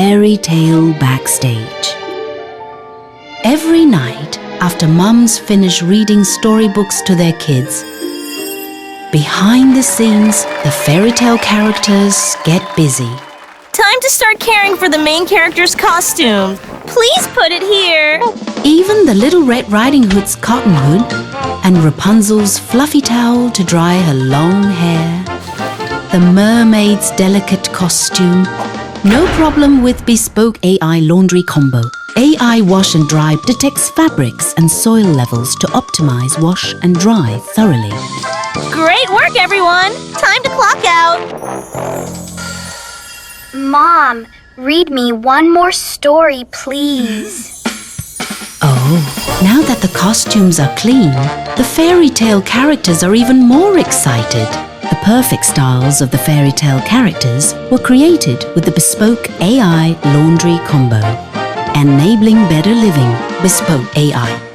fairy tale backstage. Every night, after mums finish reading storybooks to their kids, behind the scenes, the fairy tale characters get busy. Time to start caring for the main character's costume. Please put it here. Even the Little Red Riding Hood's cotton hood and Rapunzel's fluffy towel to dry her long hair. The mermaid's delicate costume. No problem with Bespoke AI Laundry Combo. AI wash and dry detects fabrics and soil levels to optimize wash and dry thoroughly. Great work, everyone. Time to clock out. Mom, read me one more story, please. Oh, now that the costumes are clean, the fairy tale characters are even more excited. The perfect styles of the fairy tale characters were created with the Bespoke AI Laundry Combo. Enabling better living, Bespoke AI.